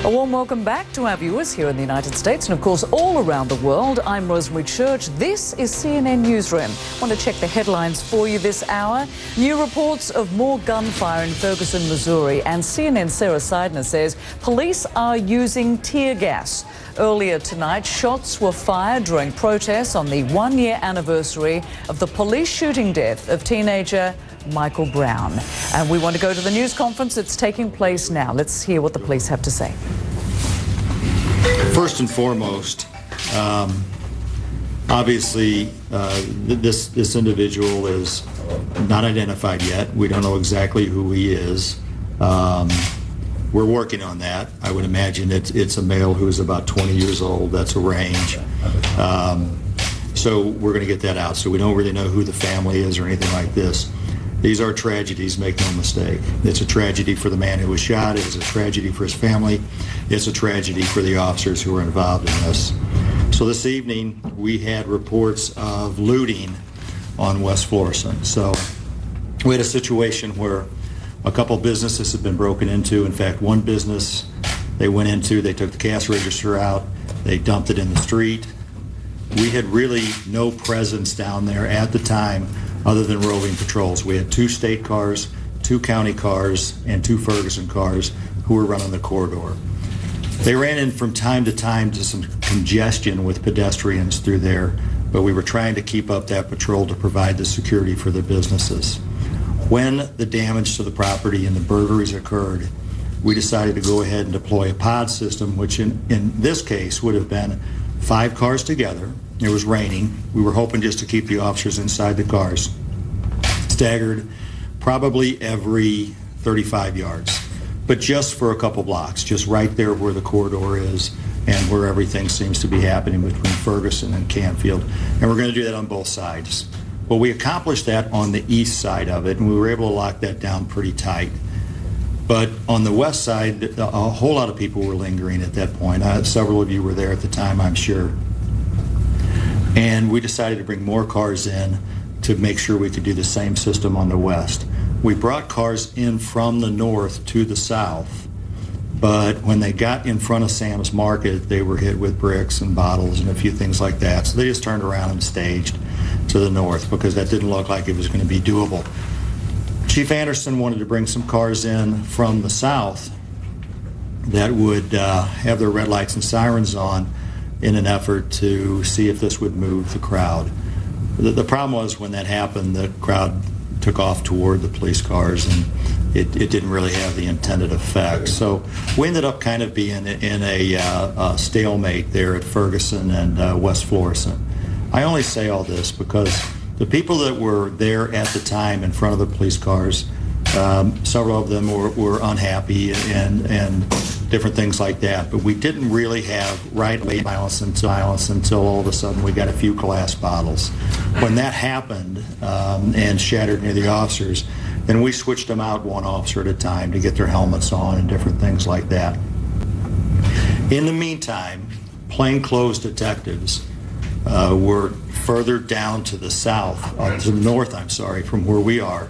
A warm welcome back to our viewers here in the United States and, of course, all around the world. I'm Rosemary Church. This is CNN Newsroom. I want to check the headlines for you this hour. New reports of more gunfire in Ferguson, Missouri. And CNN's Sarah Seidner says police are using tear gas. Earlier tonight, shots were fired during protests on the one-year anniversary of the police shooting death of teenager Michael Brown. And we want to go to the news conference that's taking place now. Let's hear what the police have to say. First and foremost, obviously, this individual is not identified yet. We don't know exactly who he is. We're working on that. I would imagine it's a male who is about 20 years old. That's a range. So we're going to get that out. So we don't really know who the family is or anything like this. These are tragedies, make no mistake. It's a tragedy for the man who was shot. It is a tragedy for his family. It's a tragedy for the officers who were involved in this. So this evening, we had reports of looting on West Florissant. So we had a situation where a couple businesses had been broken into. In fact, one business they went into, they took the cash register out, they dumped it in the street. We had really no presence down there at the time other than roving patrols. We had 2 state cars, 2 county cars, and 2 Ferguson cars who were running the corridor. They ran in from time to time to some congestion with pedestrians through there, but we were trying to keep up that patrol to provide the security for the businesses. When the damage to the property and the burglaries occurred, we decided to go ahead and deploy a pod system, which in this case would have been 5 cars together. It was raining. We were hoping just to keep the officers inside the cars, staggered probably every 35 yards, but just for a couple blocks, just right there where the corridor is and where everything seems to be happening between Ferguson and Canfield. And we're going to do that on both sides. Well, we accomplished that on the east side of it, and we were able to lock that down pretty tight. But on the west side, a whole lot of people were lingering at that point. Several of you were there at the time, I'm sure. And we decided to bring more cars in to make sure we could do the same system on the west. We brought cars in from the north to the south, but when they got in front of Sam's Market, they were hit with bricks and bottles and a few things like that. So they just turned around and staged to the north because that didn't look like it was going to be doable. Chief Anderson wanted to bring some cars in from the south that would have their red lights and sirens on in an effort to see if this would move the crowd. The problem was when that happened, the crowd took off toward the police cars, and it didn't really have the intended effect. So we ended up kind of being in a stalemate there at Ferguson and West Florissant. I only say all this because the people that were there at the time in front of the police cars, several of them were unhappy and different things like that. But we didn't really have right-way violence until all of a sudden we got a few glass bottles. When that happened and shattered near the officers, then we switched them out one officer at a time to get their helmets on and different things like that. In the meantime, plainclothes detectives were further down to the south, to the north, from where we are,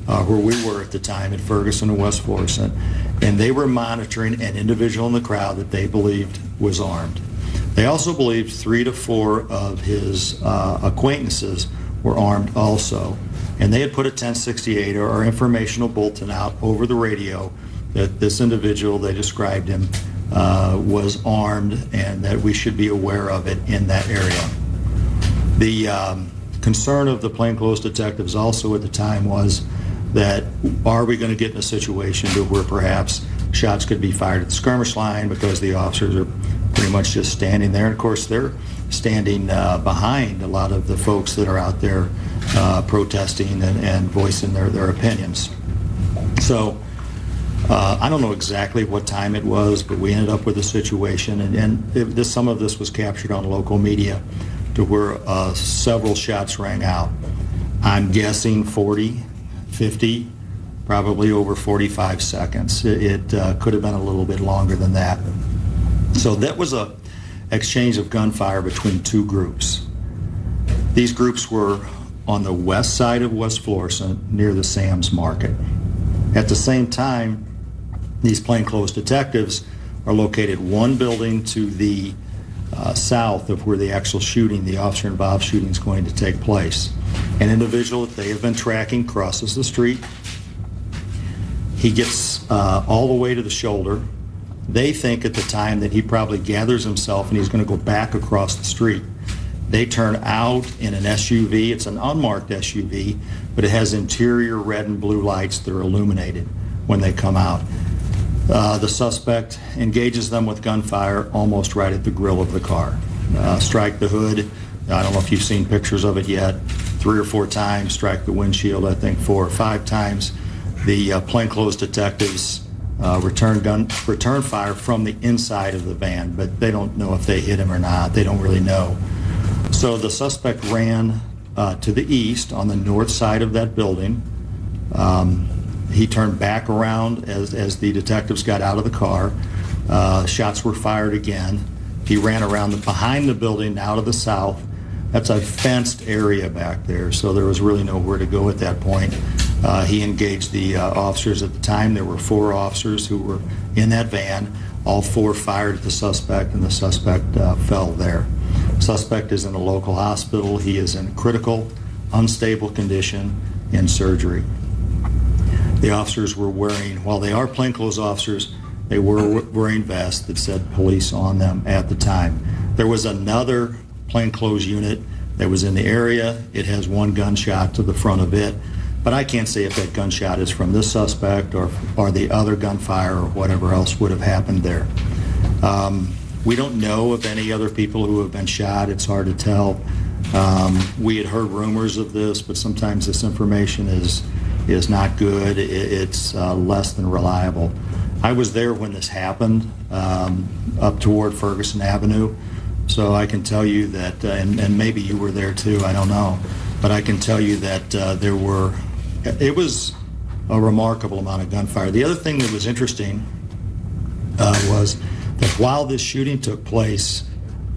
where we were at the time at Ferguson and West Florissant, and they were monitoring an individual in the crowd that they believed was armed. They also believed 3 to 4 of his acquaintances were armed also, and they had put a 1068 or informational bulletin out over the radio that this individual, they described him, was armed and that we should be aware of it in that area. The concern of the plainclothes detectives also at the time was that are we going to get in a situation to where perhaps shots could be fired at the skirmish line because the officers are pretty much just standing there. And of course, they're standing behind a lot of the folks that are out there protesting and voicing their opinions. So I don't know exactly what time it was, but we ended up with a situation, and some of this was captured on local media to where several shots rang out. I'm guessing 40, 50, probably over 45 seconds. It could have been a little bit longer than that. So that was a exchange of gunfire between 2 groups. These groups were on the west side of West Florissant near the Sam's Market. At the same time, these plainclothes detectives are located one building to the south of where the actual shooting, the officer-involved shooting, is going to take place. An individual that they have been tracking crosses the street. He gets all the way to the shoulder. They think at the time that he probably gathers himself and he's going to go back across the street. They turn out in an SUV. It's an unmarked SUV, but it has interior red and blue lights that are illuminated when they come out. The suspect engages them with gunfire almost right at the grill of the car. Strike the hood. I don't know if you've seen pictures of it yet. 3 or 4 times. Strike the windshield, I think 4 or 5 times. The plainclothes detectives return fire from the inside of the van, but they don't know if they hit him or not. They don't really know. So the suspect ran to the east on the north side of that building. He turned back around as the detectives got out of the car. Shots were fired again. He ran around behind the building out of the south. That's a fenced area back there, so there was really nowhere to go at that point. He engaged the officers at the time. There were 4 officers who were in that van. All 4 fired at the suspect, and the suspect fell there. Suspect is in a local hospital. He is in critical, unstable condition in surgery. The officers were wearing, while they are plainclothes officers, they were wearing vests that said police on them at the time. There was another plainclothes unit that was in the area. It has 1 gunshot to the front of it, but I can't say if that gunshot is from this suspect or the other gunfire or whatever else would have happened there. We don't know of any other people who have been shot. It's hard to tell. We had heard rumors of this, but sometimes this information is not good. It's less than reliable. I was there when this happened, up toward Ferguson Avenue, so I can tell you that, and maybe you were there too, I don't know, but I can tell you that it was a remarkable amount of gunfire. The other thing that was interesting was that while this shooting took place,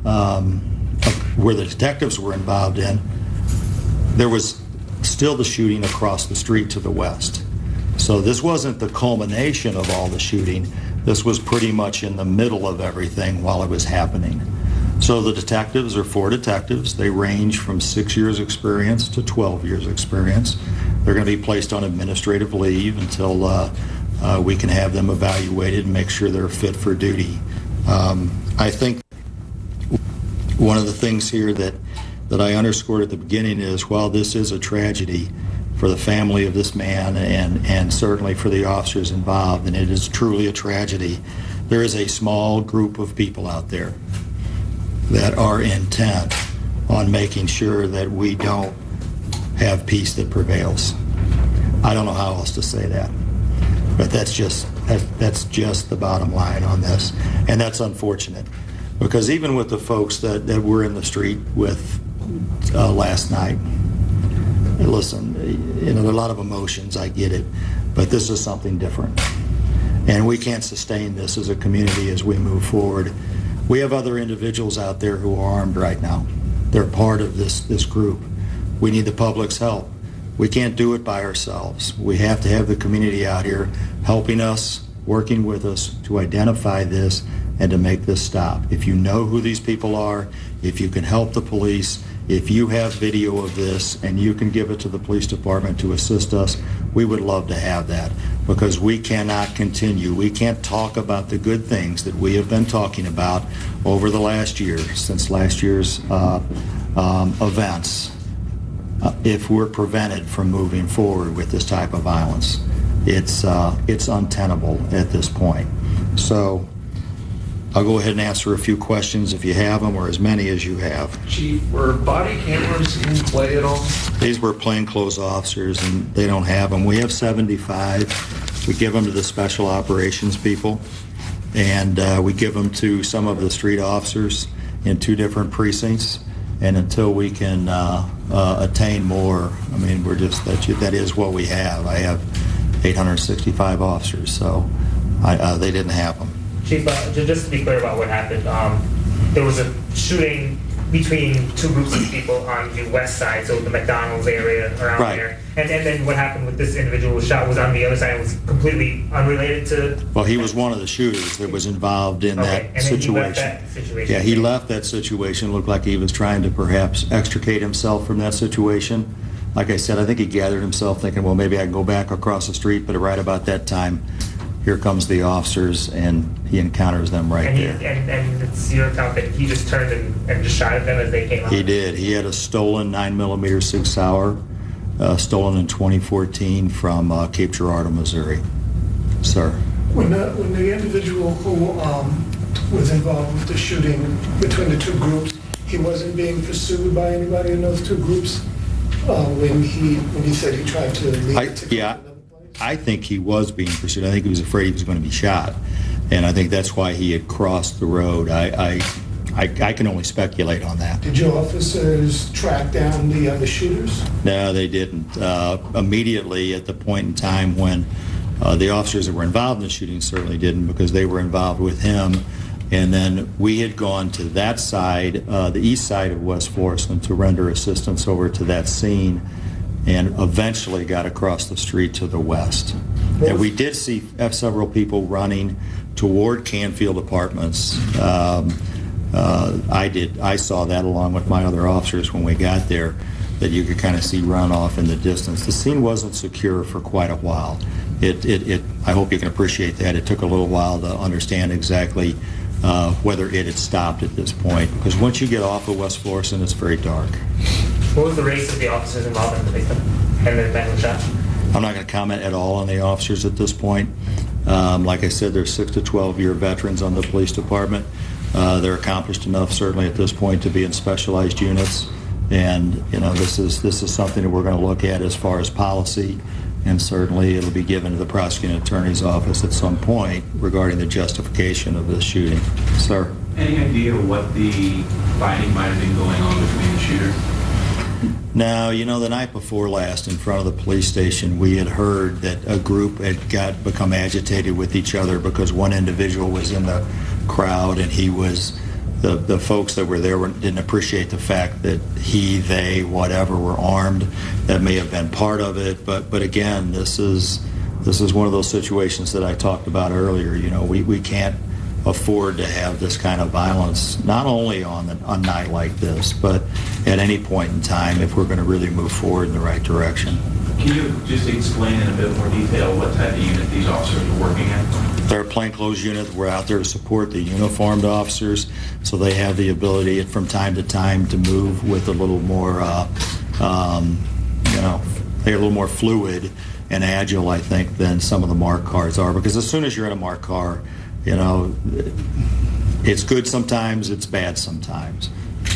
where the detectives were involved in, there was still the shooting across the street to the west. So this wasn't the culmination of all the shooting. This was pretty much in the middle of everything while it was happening. So the detectives are 4 detectives. They range from 6 years experience to 12 years experience. They're going to be placed on administrative leave until we can have them evaluated and make sure they're fit for duty. I think one of the things here that I underscored at the beginning is, while this is a tragedy for the family of this man and certainly for the officers involved, and it is truly a tragedy, there is a small group of people out there that are intent on making sure that we don't have peace that prevails. I don't know how else to say that, but that's just the bottom line on this, and that's unfortunate, because even with the folks that were in the street with last night, listen, there are a lot of emotions, I get it, but this is something different, and we can't sustain this as a community as we move forward. We have other individuals out there who are armed right now. They're part of this group. We need the public's help. We can't do it by ourselves. We have to have the community out here helping us, working with us to identify this and to make this stop. If you know who these people are, if you can help the police, if you have video of this and you can give it to the police department to assist us, we would love to have that, because we cannot continue. We can't talk about the good things that we have been talking about over the last year, since last year's events, if we're prevented from moving forward with this type of violence. It's untenable at this point. So I'll go ahead and answer a few questions if you have them, or as many as you have. Chief, were body cameras in play at all? These were plainclothes officers, and they don't have them. We have 75. We give them to the special operations people, and we give them to some of the street officers in 2 different precincts. And until we can attain more, I mean, that is what we have. I have 865 officers, so they didn't have them. Chief, just to be clear about what happened, there was a shooting between two groups of people on the west side, so the McDonald's area around Right. there. And then what happened with this individual who was shot was on the other side and was completely unrelated to... Well, he was one of the shooters that was involved in Okay, that and then situation. he left that situation. Yeah, he left that situation. Looked like he was trying to perhaps extricate himself from that situation. Like I said, I think he gathered himself thinking, well, maybe I can go back across the street, but right about that time, here comes the officers, and he encounters them right And, there. and it's your account that he just turned and just shot at them as they came out? He did. He had a stolen 9mm Sig Sauer, stolen in 2014 from Cape Girardeau, Missouri. Sir. When the individual who was involved with the shooting between the two groups, he wasn't being pursued by anybody in those two groups when he said he tried to leave to go to another place? I think he was being pursued. I think he was afraid he was going to be shot, and I think that's why he had crossed the road. I can only speculate on that. Did your officers track down the other shooters? No, they didn't. Immediately at the point in time when the officers that were involved in the shooting certainly didn't, because they were involved with him. And then we had gone to that side, the east side of West Florissant, to render assistance over to that scene, and eventually got across the street to the west. And we did see several people running toward Canfield Apartments. I saw that along with my other officers when we got there, that you could kind of see runoff in the distance. The scene wasn't secure for quite a while. I hope you can appreciate that. It took a little while to understand exactly whether it had stopped at this point, because once you get off of West Florissant, it's very dark. What was the race of the officers involved in the victim and the man who was shot? I'm not going to comment at all on the officers at this point. Like I said, they're 6 to 12-year veterans on the police department. They're accomplished enough, certainly at this point, to be in specialized units. And this is something that we're going to look at as far as policy, and certainly it'll be given to the prosecuting attorney's office at some point regarding the justification of this shooting. Sir? Any idea what the fighting might have been going on between the shooter? Now, the night before last, in front of the police station, we had heard that a group had become agitated with each other because one individual was in the crowd, and the folks that were there didn't appreciate the fact that they, whatever, were armed. That may have been part of it, but again, this is one of those situations that I talked about earlier. We can't afford to have this kind of violence, not only on a night like this, but at any point in time if we're going to really move forward in the right direction. Can you just explain in a bit more detail what type of unit these officers are working at? They're a plainclothes unit. We're out there to support the uniformed officers, so they have the ability from time to time to move with a little more, they're a little more fluid and agile, I think, than some of the marked cars are. Because as soon as you're in a marked car, it's good sometimes, it's bad sometimes.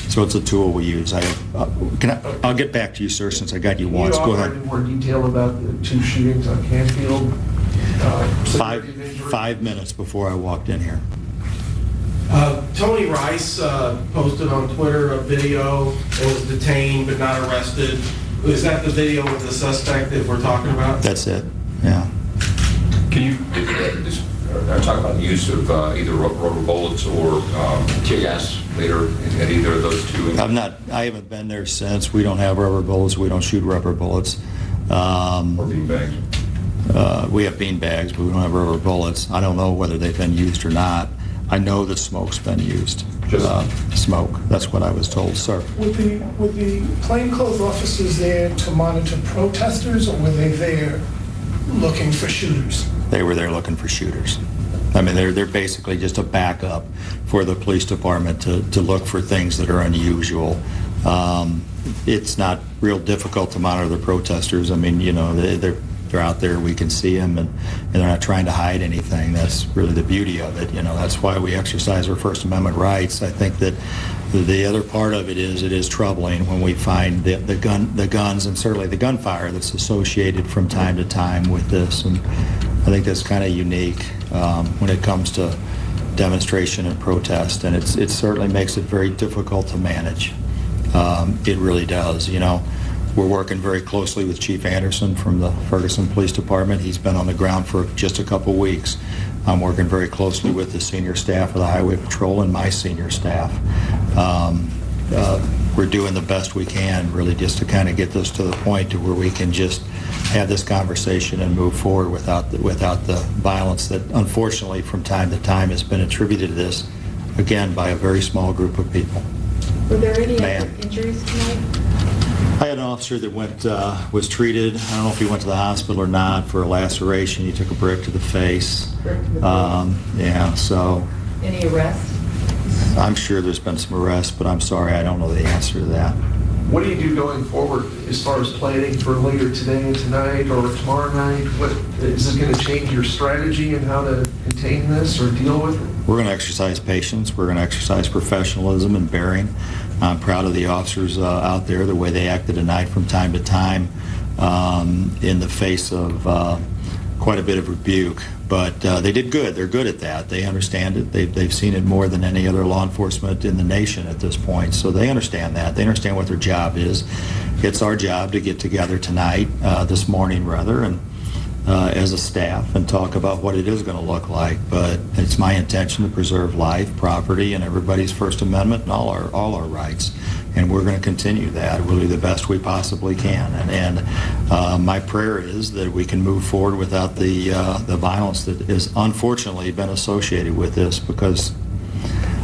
So it's a tool we use. I'll get back to you, sir, since I got you once. Go ahead. Can you offer any more detail about the two shootings on Canfield? 5 minutes before I walked in here. Tony Rice posted on Twitter a video and was detained but not arrested. Is that the video with the suspect that we're talking about? That's it, yeah. Can you talk about the use of either rubber bullets or tear gas later at either of those two? I haven't been there since. We don't have rubber bullets. We don't shoot rubber bullets. Or bean bags? We have bean bags, but we don't have rubber bullets. I don't know whether they've been used or not. I know that smoke's been used. Smoke. That's what I was told, sir. Were the plainclothes officers there to monitor protesters, or were they there looking for shooters? They were there looking for shooters. I mean, they're basically just a backup for the police department to look for things that are unusual. It's not real difficult to monitor the protesters. I mean, they're out there, we can see them, and they're not trying to hide anything. That's really the beauty of it. That's why we exercise our First Amendment rights. I think that the other part of it is troubling when we find the guns and certainly the gunfire that's associated from time to time with this. And I think that's kind of unique when it comes to demonstration and protest, and it certainly makes it very difficult to manage. It really does. We're working very closely with Chief Anderson from the Ferguson Police Department. He's been on the ground for just a couple weeks. I'm working very closely with the senior staff of the Highway Patrol and my senior staff. we're doing the best we can, really, just to kind of get this to the point to where we can just have this conversation and move forward without the violence that, unfortunately, from time to time has been attributed to this, again, by a very small group of people. Were there any Ma'am. other injuries tonight? I had an officer that was treated. I don't know if he went to the hospital or not for a laceration. He took a brick to the face. Brick to the face. Yeah, so Any arrests? I'm sure there's been some arrests, but I'm sorry, I don't know the answer to that. What do you do going forward as far as planning for later today and tonight or tomorrow night? What, is this going to change your strategy and how to contain this or deal with it? We're going to exercise patience. We're going to exercise professionalism and bearing. I'm proud of the officers out there, the way they acted tonight from time to time in the face of quite a bit of rebuke. But they did good. They're good at that. They understand it. They've seen it more than any other law enforcement in the nation at this point. So they understand that. They understand what their job is. It's our job to get together tonight, this morning rather, and as a staff and talk about what it is going to look like. But it's my intention to preserve life, property, and everybody's First Amendment and all our rights. And we're going to continue that really the best we possibly can. And my prayer is that we can move forward without the violence that has unfortunately been associated with this, because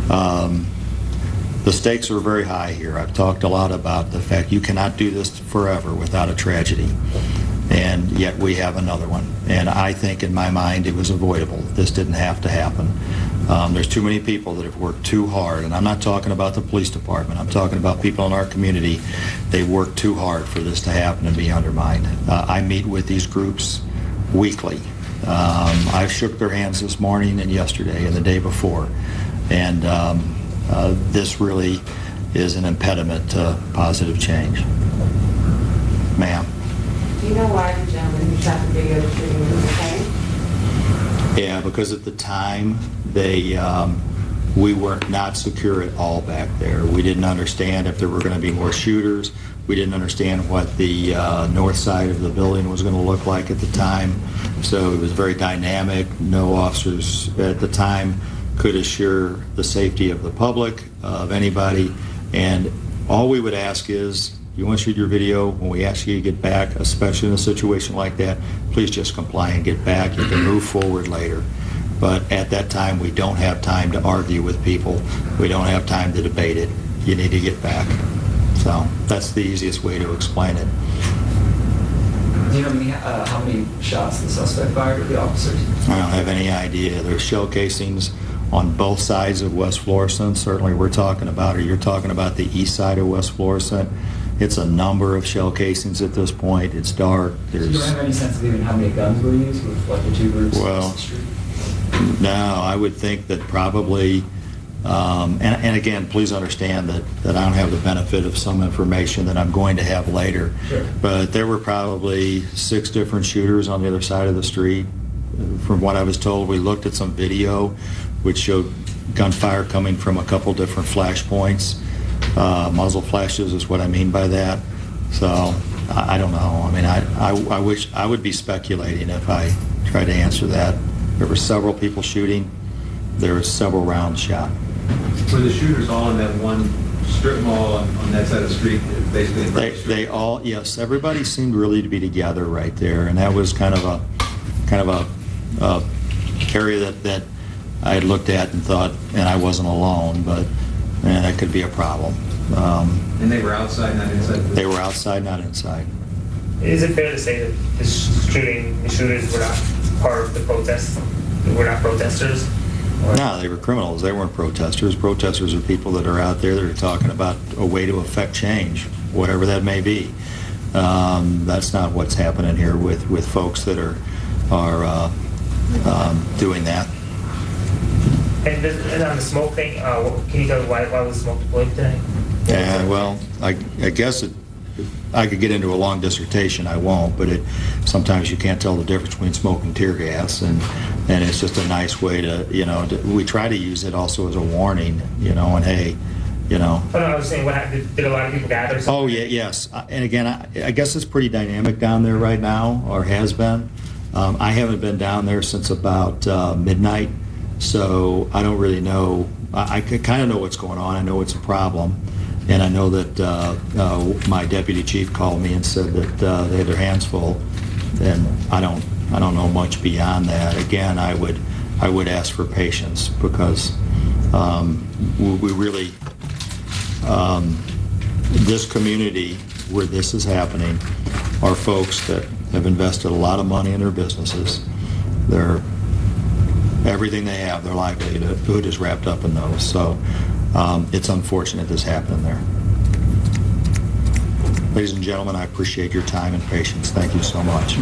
the stakes are very high here. I've talked a lot about the fact you cannot do this forever without a tragedy. And yet we have another one. And I think in my mind it was avoidable. This didn't have to happen. There's too many people that have worked too hard, and I'm not talking about the police department. I'm talking about people in our community. They worked too hard for this to happen and be undermined. I meet with these groups weekly. I shook their hands this morning and yesterday and the day before. And this really is an impediment to positive change. Ma'am. Do you know why the gentleman who shot the video shooting was detained? Yeah, because at the time we were not secure at all back there. We didn't understand if there were going to be more shooters. We didn't understand what the north side of the building was going to look like at the time. So it was very dynamic. No officers at the time could assure the safety of the public, of anybody. And all we would ask is, you want to shoot your video, when we ask you to get back, especially in a situation like that, please just comply and get back. You can move forward later. But at that time, we don't have time to argue with people. We don't have time to debate it. You need to get back. So that's the easiest way to explain it. Do you know how many shots the suspect fired at the officers? I don't have any idea. There's shell casings on both sides of West Florissant. Certainly we're talking about, or you're talking about the east side of West Florissant. It's a number of shell casings at this point. It's dark. You don't have any sense of even how many guns were used with like the two groups across the street? No, I would think that probably, and again, please understand that I don't have the benefit of some information that I'm going to have later. Sure. But there were probably 6 different shooters on the other side of the street. From what I was told, we looked at some video which showed gunfire coming from a couple different flash points. Muzzle flashes is what I mean by that. So I don't know. I mean, I wish I would be speculating if I tried to answer that. There were several people shooting. There were several rounds shot. Were the shooters all in that one strip mall on that side of the street, basically? They all, yes, everybody seemed really to be together right there, and that was kind of a area that I had looked at and thought, and I wasn't alone, but that could be a problem. And they were outside, not inside? They were outside, not inside. Is it fair to say that the shooters were not part of the protests? They were not protesters? Or? No, they were criminals. They weren't protesters. Protesters are people that are out there that are talking about a way to affect change, whatever that may be. That's not what's happening here with folks that are doing that. And on the smoke thing, can you tell me why was smoke deployed today? Yeah, well, I guess I could get into a long dissertation. I won't, but sometimes you can't tell the difference between smoke and tear gas, and it's just a nice way to, we try to use it also as a warning, and hey, Oh, no, I was saying, what happened? Did a lot of people gather? Oh, yeah, yes. And again, I guess it's pretty dynamic down there right now, or has been. I haven't been down there since about midnight, so I don't really know. I kind of know what's going on. I know it's a problem. And I know that my deputy chief called me and said that they had their hands full, and I don't know much beyond that. Again, I would ask for patience, because we really, this community where this is happening are folks that have invested a lot of money in their businesses. Everything they have, their livelihood is wrapped up in those. So it's unfortunate this happened there. Ladies and gentlemen, I appreciate your time and patience. Thank you so much.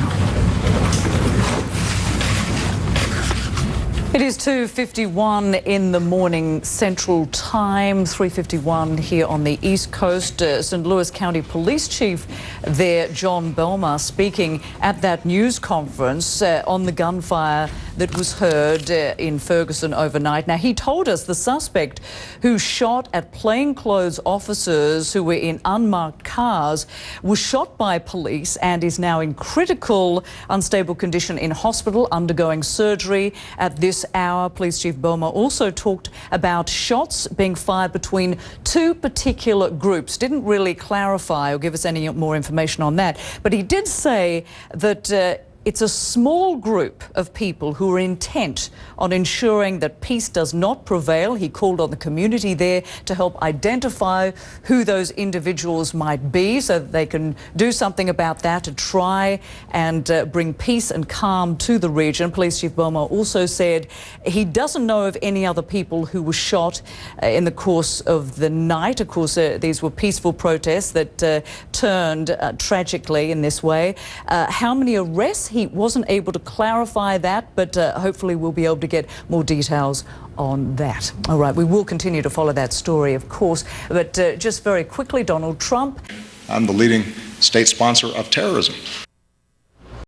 It is 2:51 in the morning Central Time, 3:51 here on the East Coast. St. Louis County Police Chief there, John Belmar, speaking at that news conference on the gunfire that was heard in Ferguson overnight. Now, he told us the suspect who shot at plainclothes officers who were in unmarked cars was shot by police and is now in critical, unstable condition in hospital, undergoing surgery at this hour. Police Chief Belmar also talked about shots being fired between two particular groups. Didn't really clarify or give us any more information on that, but he did say that it's a small group of people who are intent on ensuring that peace does not prevail. He called on the community there to help identify who those individuals might be so that they can do something about that to try and bring peace and calm to the region. Police Chief Belmar also said he doesn't know of any other people who were shot in the course of the night. Of course, these were peaceful protests that turned tragically in this way. How many arrests? He wasn't able to clarify that, but hopefully we'll be able to get more details on that. All right, we will continue to follow that story, of course, but just very quickly, Donald Trump. I'm the leading state sponsor of terrorism.